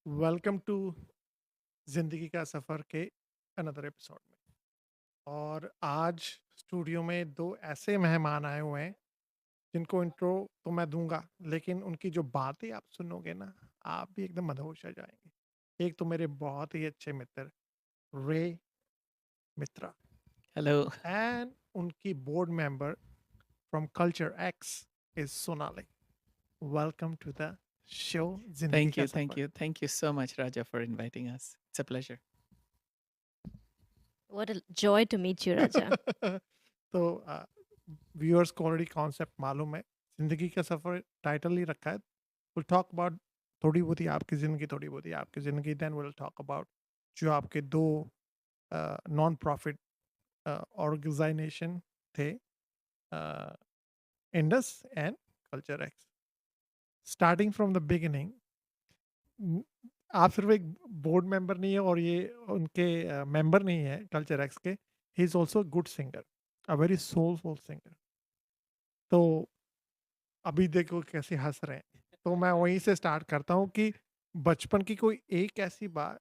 Welcome to जिंदगी का सफ़र के अनदर एपिसोड में। और आज स्टूडियो में दो ऐसे मेहमान आए हुए हैं जिनको इंट्रो तो मैं दूंगा, लेकिन उनकी जो बातें आप सुनोगे ना, आप भी एकदम मदहोश हो जाएंगे। एक तो मेरे बहुत ही अच्छे मित्र रे मित्रा, Hello. एंड उनकी board member from CultureX is Sonali. Welcome to the show जिंदगी Thank का you. Thank सफ़र। you. Thank you so much, Raja, for inviting us. It's a pleasure. What a joy to meet you, Raja. तो viewers को already concept मालूम है। जिंदगी का सफर title ही रखा है। विल टॉक अबाउट थोड़ी बहुत ही आपकी ज़िंदगी, थोड़ी बहुत ही आपकी ज़िंदगी, देन विल टॉक अबाउट जो आपके दो नॉन प्रॉफिट ऑर्गेनाइजेशन थे, Indus and culture x. Starting from the beginning, आप सिर्फ एक बोर्ड मेंबर नहीं है और ये उनके मेंबर नहीं है कल्चर एक्स के, he is also good singer, a very soulful singer. तो अभी देखो कैसे हंस रहे हैं, तो मैं वहीं से स्टार्ट करता हूँ कि बचपन की कोई एक ऐसी बात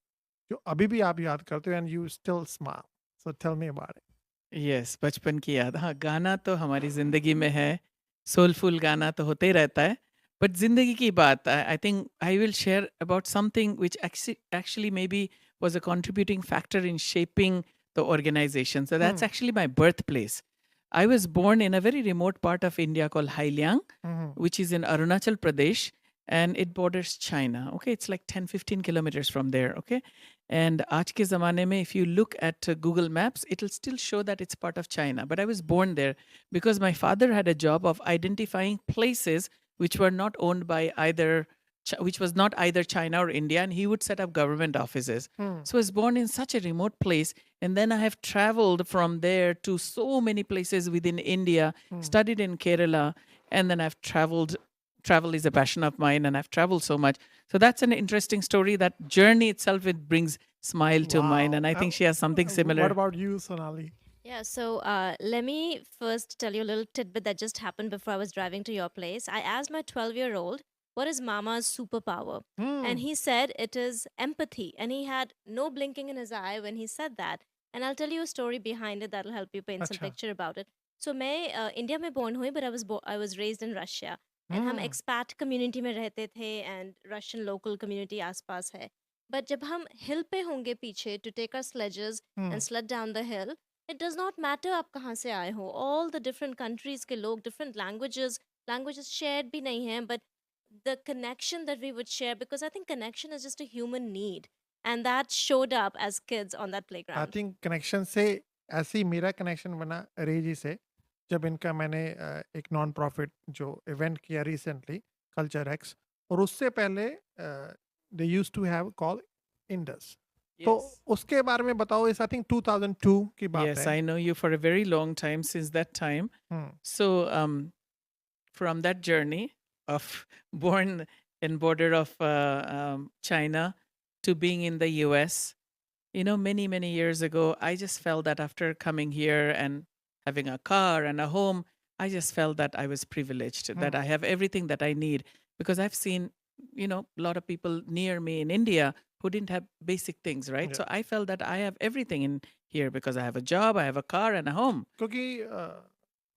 जो अभी भी आप याद करते हो and you still smile, so tell me about it. Yes, बचपन की याद। हाँ, गाना तो हमारी ज़िंदगी में है, सोलफुल गाना तो होते ही रहता है। बट ज़िंदगी की बात, I think I will share about something which actually maybe was a contributing factor in shaping the organisation. So that's hmm. Actually my birthplace. I was born in a very remote part of India called Hailiang, hmm. which is in Arunachal Pradesh, and it borders China. Okay, it's like 10, 15 kilometers from there. Okay, and आज के ज़माने में, if you look at Google Maps, it'll still show that it's part of China. But I was born there because my father had a job of identifying places which were not owned by either, which was not either China or India, and he would set up government offices. Hmm. So I was born in such a remote place, and then I have traveled from there to so many places within India, hmm. studied in Kerala, and then I've traveled. Travel is a passion of mine, and I've traveled so much. So that's an interesting story. That journey itself, it brings smile to mine, Wow. and I think she has something What similar. about you, Sonali? Yeah, so let me first tell you a little tidbit that just happened before I was driving to your place. I asked my 12-year-old, what is Mama's superpower? And Hmm. he said it is empathy. And he had no blinking in his eye when he said that. And I'll tell you a story behind it that'll help you paint some अच्छा। picture about it. So मैं India में born हुई, but I was raised in Russia. And हम हम्म। expat community में रहते थे, and Russian local community आसपास है. But जब हम hill पे होंगे पीछे to take our sledges hmm. and sled down the hill, it does not matter आप कहाँ से आए हो. All the different countries के लोग, different languages shared भी नहीं हैं, but the connection that we would share, because I think connection is just a human need, and that showed up as kids on that I playground. Think connection से ऐसे ही मेरा connection बना रे जी से, जब इनका मैंने एक नॉन प्रॉफिट जो इवेंट किया रिसेंटली, कल्चर एक्स, और उससे पहले they used to have call Indus. तो Yes. उसके बारे में बताओ। इस आई थिंक 2002 की बात Yes, है। I know you for a very long time since that time. Hmm. So, from that journey of born in border of China to being in the US, many years ago, I just felt that after coming here and having a car and a home, I just felt that I was privileged, that hmm. I have everything that I need, because I've seen, a lot of people near me in India who didn't have basic things, right? Yeah. So I felt that I have everything in here because I have a job, I have a car and a home. क्योंकि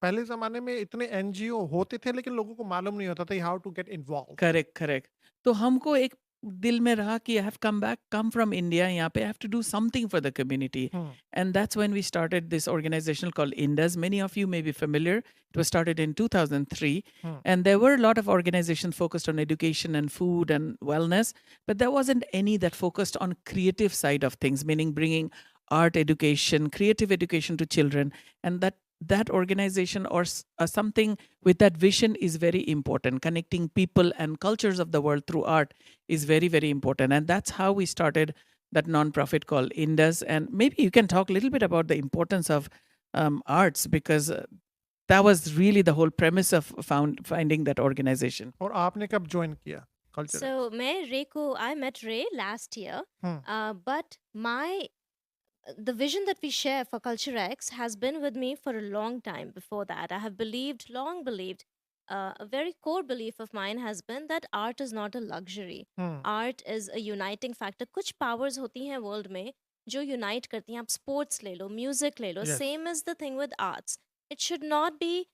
पहले ज़माने में इतने NGO होते थे, लेकिन लोगों को मालूम नहीं होता था how to get involve. Correct, correct. तो हमको एक दिल में रहा कि I have come from India, यहाँ पे I have to do something for the community. Hmm. And that's when we started this organization called Indus. Many of you may be familiar. It was started in 2003. Hmm. And there were a lot of organizations focused on education and food and wellness, but there wasn't any that focused on creative side of things, meaning bringing art education, creative education to children. And that organization or something with that vision is very important. Connecting people and cultures of the world through art is very, very important. And that's how we started that nonprofit called Indus. And maybe you can talk a little bit about the importance of arts, because that was really the whole premise of finding that organization. और आपने कब join किया culture So x? I met Ray last year, hmm. but the vision that we share for Culture X has been with me for a long time before that. I have long believed a very core belief of mine has been that art is not a luxury. Hmm. Art is a uniting factor. कुछ powers होती हैं world में जो unite करती हैं. आप sports ले लो, music ले लो. Yes. Same is the thing with arts. It should not be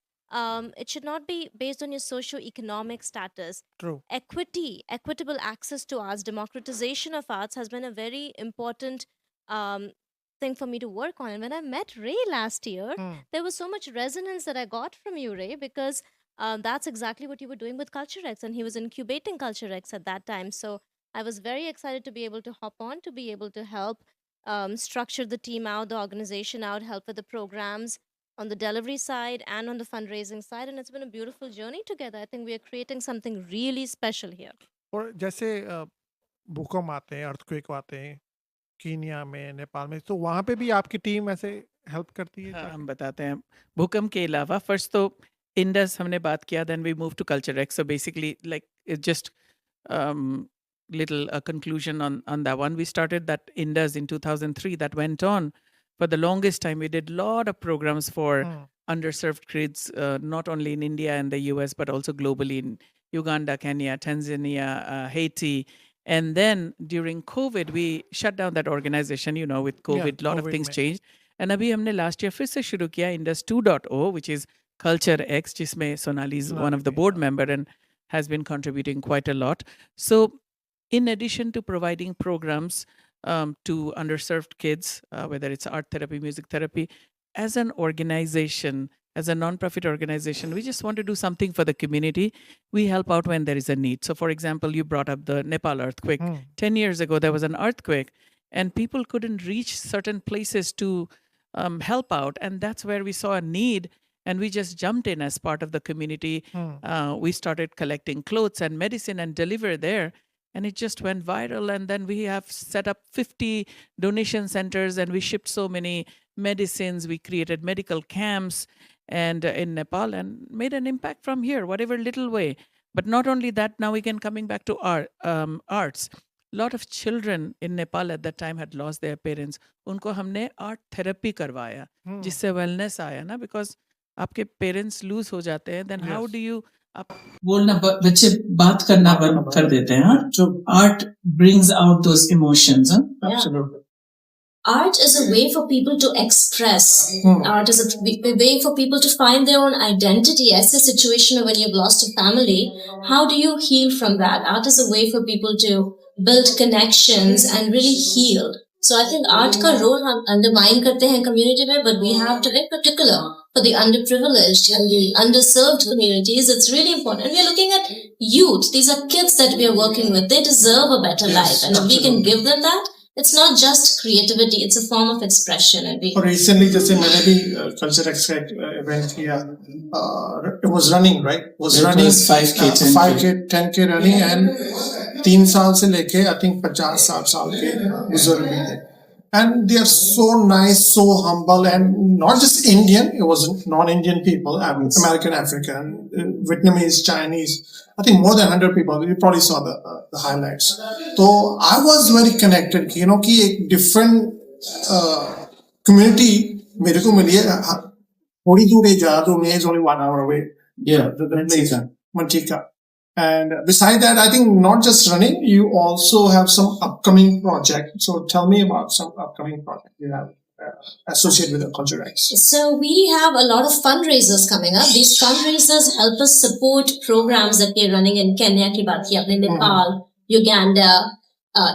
based on your socio-economic status. True. Equitable access to arts, democratization of arts has been a very important thing for me to work on. And when I met Ray last year, Hmm. there was so much resonance that I got from you, Ray, because that's exactly what you were doing with CultureX, and he was incubating CultureX at that time. So I was very excited to be able to hop on, to be able to help structure the team out, the organization out, help with the programs on the delivery side and on the fundraising side. And it's been a beautiful journey together. I think we are creating something really special here. और जैसे भूकंप आते हैं, earthquake आते हैं Kenya में, नेपाल में, तो वहाँ पे भी आपकी टीम ऐसे हेल्प करती है? हाँ, हम बताते हैं. भूकंप के अलावा फर्स्ट तो इंडस हमने बात किया, then we move to CultureX. So basically, like it's just little conclusion on that one. We started that Indus in 2003. That went on for the longest time. We did a lot of programs for Hmm. underserved kids, not only in India and the US, but also globally in Uganda, Kenya, Tanzania, Haiti. And then during COVID, we shut down that organization. You know, with COVID, a lot of COVID things में. changed. And अभी हमने last year फिर से शुरू किया Indus 2.0, which is CultureX, जिसमें Sonali is one of the Sonali, board member and has been contributing quite a lot. So in addition to providing programs to underserved kids, whether it's art therapy, music therapy, as an organization, as a non-profit organization, we just want to do something for the community. We help out when there is a need. So for example, you brought up the Nepal earthquake. Hmm. 10 years ago, there was an earthquake and people couldn't reach certain places to help out. And that's where we saw a need. And we just jumped in as part of the community. Hmm. We started collecting clothes and medicine and deliver there. And it just went viral. And then we have set up 50 donation centers and we shipped so many medicines. We created medical camps and in Nepal and made an impact from here, whatever little way. But not only that, now we can coming back to arts. A lot of children in Nepal at that time had lost their parents. उनको हमने art therapy करवाया, Hmm. जिससे wellness आया ना, because आपके parents lose हो जाते हैं, then how Yes. do you आप बोलना बच्चे बात करना बंद कर देते हैं. हाँ? So art brings out those emotions. Huh? Absolutely. Art is a way for people to express. Art is a way for people to find their own identity. As a situation when you've lost a family, how do you heal from that? Art is a way for people to build connections and really heal. So I think art ka role hum undermine karte hain community mein, but we have to, in particular, for the underprivileged and the underserved communities, it's really important. And we are looking at youth. These are kids that we are working with. They deserve a better life. And if we can give them that, it's not just creativity, it's a form of expression. And we और recently जैसे मैंने भी CultureX का event किया, it was running, right? Was It running was 5K, 10K. 5K, 10K running and 3 साल से लेके I think 50-60 साल के बुजुर्ग भी थे. And they are so nice, so humble, and not just Indian, it was non-Indian people, American, African, Vietnamese, Chinese, I think more than 100 people. You probably saw the highlights. So I was very connected, you know, कि एक different community मेरे को मिली है, थोड़ी दूर है, ज़्यादा दूर नहीं है, it's only 1 hour away. Yeah, The place, Mantika. And beside that, I think not just running, you also have some upcoming project. So tell me about some upcoming project you have associated with the CultureX. So we have a lot of fundraisers coming up. These fundraisers help us support programs that we are running in Kenya, Nepal, Uganda,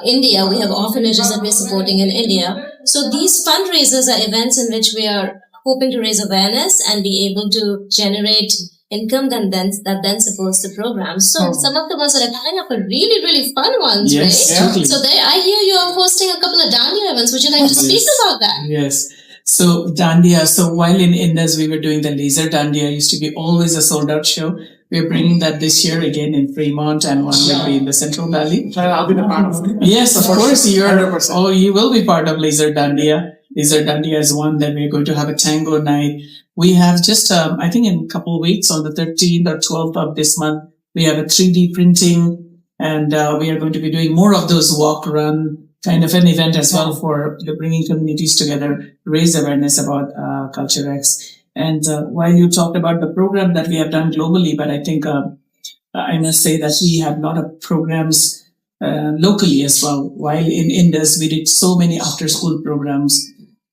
India. We have orphanages that we are supporting in India. So these fundraisers are events in which we are hoping to raise awareness and be able to generate income that then supports the program. So some of the ones that are coming up are really, really fun ones, Yes, right? totally. So there, I hear you are hosting a couple of Dandiya events. Would you like to speak about that? Yes. So Dandiya, so while in Indus we were doing the laser Dandiya, used to be always a sold out show. We're bringing that this year again in Fremont and one will be in the Central Valley. So I'll be the part of it. Yes, of course, you're, 100%. oh, you will be part of Laser Dandiya. Laser Dandiya is one. Then we're going to have a tango night. We have just, I think in a couple of weeks on the 13th or 12th of this month, we have a 3D printing and we are going to be doing more of those walk, run kind of an event as well for bringing communities together, raise awareness about CultureX. And while you talked about the program that we have done globally, but I think I must say that we have a lot of programs locally as well. While in Indus, we did so many after-school programs,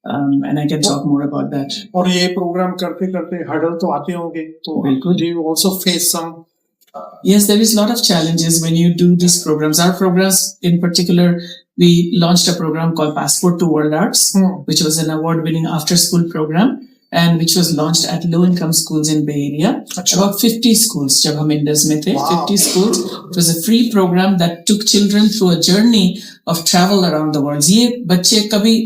and I can talk more about that. और ये programme करते करते hurdle तो आते होंगे, तो बिल्कुल. do you also face some? Yes, there is a lot of challenges when you do these programs. Our programs, in particular, we launched a program called Passport to World Arts, which was an award-winning after-school program, and which was launched at low-income schools in Bay Area. About 50 schools, जब हम Indus में थे, 50 schools. It was a free program that took children through a journey of travel around the world. ये बच्चे कभी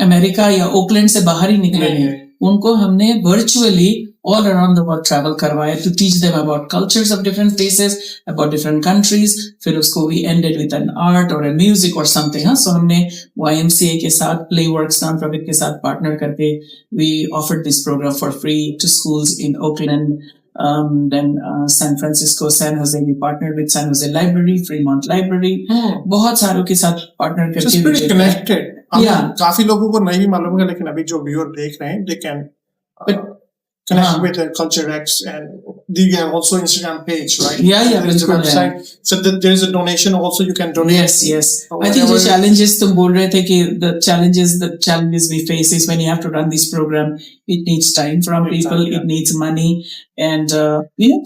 America या Oakland से बाहर ही निकले नहीं, उनको हमने virtually all around the world travel करवाया to teach them about cultures of different places, about different countries. फिर उसको we ended with an art or a music or something. So हमने YMCA के साथ, Playworks non-profit के साथ partner करके we offered this program for free to schools in Oakland, then San Francisco, San Jose. We partnered with San Jose Library, Fremont Library. बहुत सारों के साथ partner करके. Just pretty connected. Yeah. काफी लोगों को नहीं भी मालूम होगा, लेकिन अभी जो व्यूअर देख रहे हैं, they can connect with Culture X, and you have also Instagram page, right? Yeah, There's a बिल्कुल website. है. So there's a donation also, you can donate. Yes. Or I think whatever. the challenges तुम बोल रहे थे कि the challenges we face is when you have to run this program, it needs time from people, it needs money, and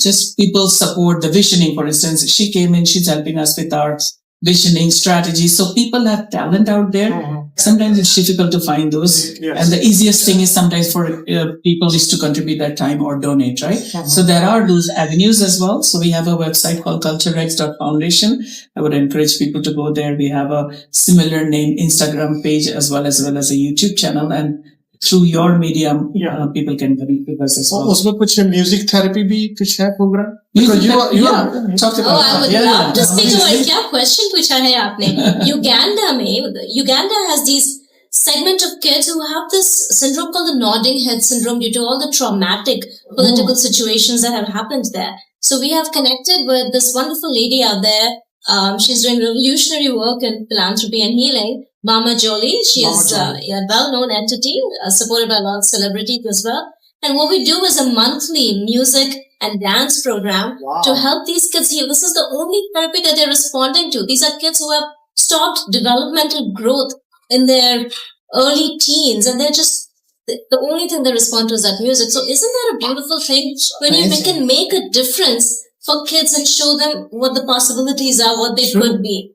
just people support the visioning. For instance, she came in, she's helping us with our visioning strategy. So people have talent out there. Sometimes it's difficult to find those. Yes. And the easiest thing is sometimes for people is to contribute their time or donate, right? So there are those avenues as well. So we have a website called culturex.foundation. I would encourage people to go there. We have a similar name Instagram page as well as a YouTube channel. And through your medium, people can connect with us as well. उसमें कुछ music therapy भी कुछ है program? Music Because you therapy, are talked Oh, about I would love to speak to it. क्या question पूछा है आपने? Uganda has these segment of kids who have this syndrome called the nodding head syndrome due to all the traumatic political situations that have happened there. So we have connected with this wonderful lady out there. She's doing revolutionary work in philanthropy and healing. Mama Jolie. She is a well-known entity, supported by a lot of celebrities as well. And what we do is a monthly music and dance program to help these kids heal. This is the only therapy that they're responding to. These are kids who have stopped developmental growth in their early teens, and they're just the only thing they respond to is that music. So isn't that a beautiful thing when you can make a difference for kids and show them what the possibilities are, what they could be?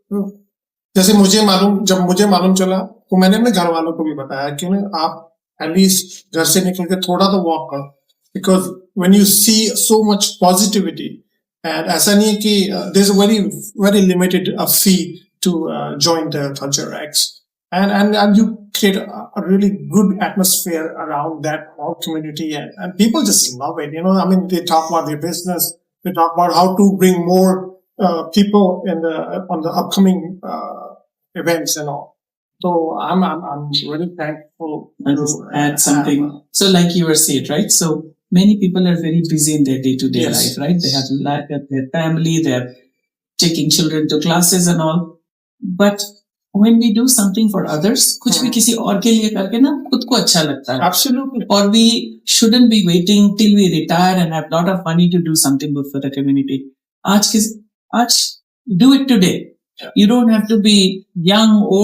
जैसे जब मुझे मालूम चला, तो मैंने अपने घर वालों को भी बताया कि आप एटलीस्ट घर से निकल के थोड़ा तो वॉक करो, because when you see so much positivity, and ऐसा नहीं है कि there's a very limited fee to join the Culture X, and you create a really good atmosphere around that whole community, and people just love it. I mean, they talk about their business, they talk about how to bring more people on the upcoming events and all. So I'm really thankful. I'll just add something. So like you were saying, right? So many people are very busy in their day-to-day life, right? They have their family, they're taking children to classes and all. But when we do something for others, कुछ भी किसी और के लिए करके ना खुद को अच्छा लगता है. Absolutely. Or we shouldn't be waiting till we retire and have a lot of money to do something good for the community. आज do it today. You don't have to be young, old.